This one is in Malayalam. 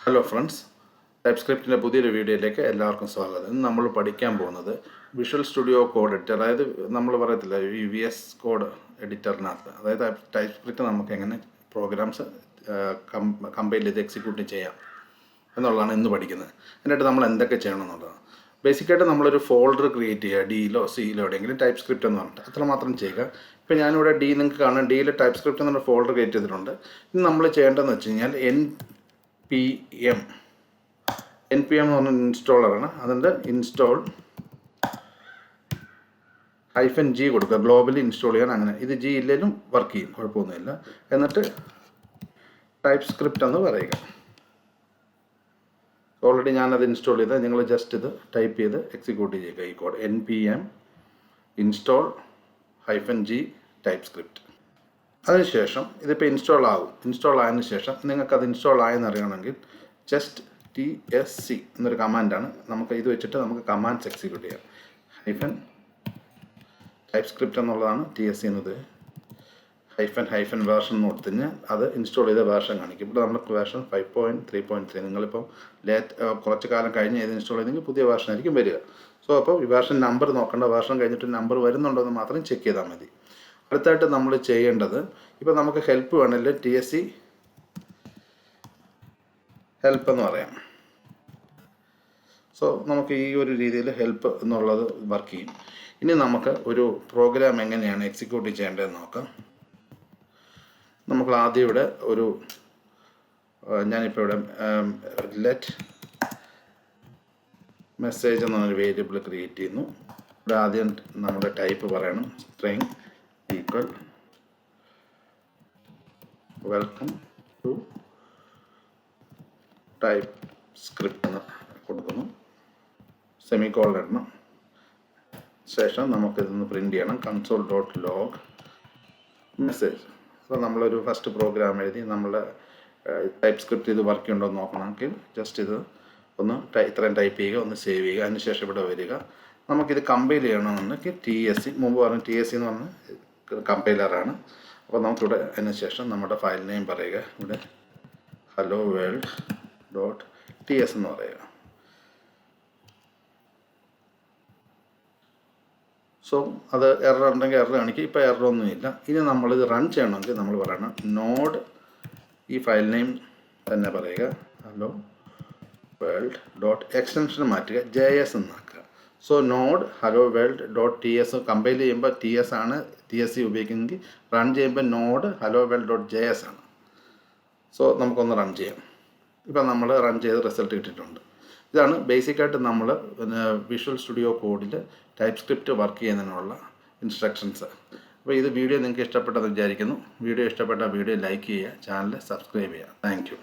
ഹലോ ഫ്രണ്ട്സ്, ടൈപ്പ്സ്ക്രിപ്റ്റിൻ്റെ പുതിയൊരു വീഡിയോയിലേക്ക് എല്ലാവർക്കും സ്വാഗതം. ഇന്ന് നമ്മൾ പഠിക്കാൻ പോകുന്നത് വിഷ്വൽ സ്റ്റുഡിയോ കോഡ് എഡിറ്റർ, അതായത് നമ്മൾ പറയത്തില്ല ഈ VS കോഡ് എഡിറ്ററിനകത്ത്, അതായത് ടൈപ്പ്സ്ക്രിപ്റ്റ് നമുക്ക് എങ്ങനെ പ്രോഗ്രാംസ് കമ്പൈൽ ചെയ്ത് എക്സിക്യൂട്ട് ചെയ്യാം എന്നുള്ളതാണ് ഇന്ന് പഠിക്കുന്നത്. എന്നിട്ട് നമ്മൾ എന്തൊക്കെ ചെയ്യണം എന്നുള്ളതാണ്. ബേസിക്കായിട്ട് നമ്മളൊരു ഫോൾഡർ ക്രിയേറ്റ് ചെയ്യുക, ഡിയിലോ സിയിലോ എവിടെയെങ്കിലും ടൈപ്പ്സ്ക്രിപ്റ്റ് എന്ന് പറഞ്ഞിട്ട് അത്രമാത്രം ചെയ്യുക. ഇപ്പോൾ ഞാനിവിടെ നിങ്ങൾക്ക് കാണാം, ഡിയിൽ ടൈപ്പ്സ്ക്രിപ്റ്റ് എന്നൊരു ഫോൾഡർ ക്രിയേറ്റ് ചെയ്തിട്ടുണ്ട്. ഇനി നമ്മൾ ചെയ്യേണ്ടതെന്ന് വെച്ച് കഴിഞ്ഞാൽ npm എന്ന് പറഞ്ഞ ഇൻസ്റ്റാളറാണ്. അതിൻ്റെ ഇൻസ്റ്റോൾ -g കൊടുക്കുക, ഗ്ലോബലി ഇൻസ്റ്റാൾ ചെയ്യാൻ. അങ്ങനെ ഇത് G ഇല്ലെങ്കിലും വർക്ക് ചെയ്യും, കുഴപ്പമൊന്നുമില്ല. എന്നിട്ട് ടൈപ്പ്സ്ക്രിപ്റ്റ് എന്ന് പറയുക. ഓൾറെഡി ഞാനത് ഇൻസ്റ്റാൾ ചെയ്ത്, നിങ്ങൾ ജസ്റ്റ് ഇത് ടൈപ്പ് ചെയ്ത് എക്സിക്യൂട്ട് ചെയ്യുക ഈ code. npm install -g TypeScript. അതിനുശേഷം ഇതിപ്പോൾ ഇൻസ്റ്റാൾ ആയതിനു ശേഷം നിങ്ങൾക്കത് ഇൻസ്റ്റാൾ ആയെന്ന് അറിയണമെങ്കിൽ ജസ്റ്റ് TSC എന്നൊരു കമാൻഡാണ്. നമുക്ക് ഇത് വെച്ചിട്ട് നമുക്ക് കമാൻഡ്സ് എക്സിക്യൂട്ട് ചെയ്യാം. ടൈപ്പ്സ്ക്രിപ്റ്റ് എന്നുള്ളതാണ് TSC എന്നത്. -- വേർഷൻ എന്ന് കൊടുത്തു കഴിഞ്ഞാൽ അത് ഇൻസ്റ്റാൾ ചെയ്ത വേർഷൻ കാണിക്കും. ഇവിടെ നമ്മുടെ വേർഷൻ 5.3.3. നിങ്ങളിപ്പം കുറച്ച് കാലം കഴിഞ്ഞ് ഇത് ഇൻസ്റ്റാൾ ചെയ്തെങ്കിൽ പുതിയ വേർഷൻ ആയിരിക്കും വരിക. സോ അപ്പോൾ ഈ വേർഷൻ നമ്പർ നോക്കേണ്ട, വേർഷൻ കഴിഞ്ഞിട്ട് നമ്പർ വരുന്നുണ്ടോ എന്ന് മാത്രം ചെക്ക് ചെയ്താൽ മതി. അടുത്തായിട്ട് നമ്മൾ ചെയ്യേണ്ടത്, ഇപ്പോൾ നമുക്ക് ഹെൽപ്പ് വേണമെങ്കിൽ TSC ഹെൽപ്പ് എന്ന് പറയാം. സോ നമുക്ക് ഈ ഒരു രീതിയിൽ ഹെൽപ്പ് എന്നുള്ളത് വർക്ക് ചെയ്യും. ഇനി നമുക്ക് ഒരു പ്രോഗ്രാം എങ്ങനെയാണ് എക്സിക്യൂട്ട് ചെയ്യേണ്ടതെന്ന് നോക്കാം. നമുക്ക് ആദ്യം ഇവിടെ ഒരു ഞാനിപ്പോൾ ഇവിടെ ലെറ്റ് മെസ്സേജ് എന്നൊരു വേരിയബിൾ ക്രിയേറ്റ് ചെയ്യുന്നു. ഇവിടെ ആദ്യം നമ്മുടെ ടൈപ്പ് പറയണം, string equal welcome to TypeScript എന്ന് കൊടുക്കുന്നു. സെമിക്കോളൻ ഇടണം. ശേഷം നമുക്കിതൊന്ന് പ്രിൻ്റ് ചെയ്യണം, console.log മെസ്സേജ്. അപ്പോൾ നമ്മളൊരു ഫസ്റ്റ് പ്രോഗ്രാം എഴുതി നമ്മൾ ടൈപ്പ്സ്ക്രിപ്റ്റ് ഇത് വർക്ക് ഉണ്ടോ എന്ന് നോക്കണമെങ്കിൽ ജസ്റ്റ് ഇത് ഒന്ന് ഇത്രയും ടൈപ്പ് ചെയ്യുക, ഒന്ന് സേവ് ചെയ്യുക. അതിനുശേഷം ഇവിടെ വരിക. നമുക്കിത് കമ്പൈൽ ചെയ്യണമെന്നുണ്ടെങ്കിൽ TSC, മുമ്പ് പറഞ്ഞ TSC എന്ന് പറഞ്ഞ കമ്പൈലറാണ്. അപ്പോൾ നമുക്കിവിടെ അതിന് ശേഷം നമ്മുടെ ഫയൽ നെയിം പറയുക. ഇവിടെ hello world.ts എന്ന് പറയുക. സോ അത് എറർ ഉണ്ടെങ്കിൽ എറർ കാണിക്കും. ഇപ്പോൾ എററൊന്നുമില്ല. ഇനി നമ്മളിത് റൺ ചെയ്യണമെങ്കിൽ നമ്മൾ പറയണം നോഡ്, ഈ ഫയൽ നെയിം തന്നെ പറയുക, hello world. എക്സ്റ്റൻഷൻ മാറ്റുക, JS എന്നാക്കുക. So node hello world.ts compile ചെയ്യുമ്പോൾ TS ആണ് TSC ഉപയോഗിക്കുന്നത്. റൺ ചെയ്യുമ്പോൾ നോഡ് hello world.js ആണ്. സോ നമുക്കൊന്ന് റൺ ചെയ്യാം. ഇപ്പം നമ്മൾ റൺ ചെയ്ത് റിസൾട്ട് കിട്ടിയിട്ടുണ്ട്. ഇതാണ് ബേസിക്കായിട്ട് നമ്മൾ വിഷ്വൽ സ്റ്റുഡിയോ കോഡിൽ ടൈപ്പ്സ്ക്രിപ്റ്റ് വർക്ക് ചെയ്യുന്നതിനുള്ള ഇൻസ്ട്രക്ഷൻസ്. അപ്പോൾ ഇത് വീഡിയോ നിങ്ങൾക്ക് ഇഷ്ടപ്പെട്ടെന്ന് വിചാരിക്കുന്നു. വീഡിയോ ഇഷ്ടപ്പെട്ട വീഡിയോ ലൈക്ക് ചെയ്യുക, ചാനൽ സബ്സ്ക്രൈബ് ചെയ്യുക. Thank you.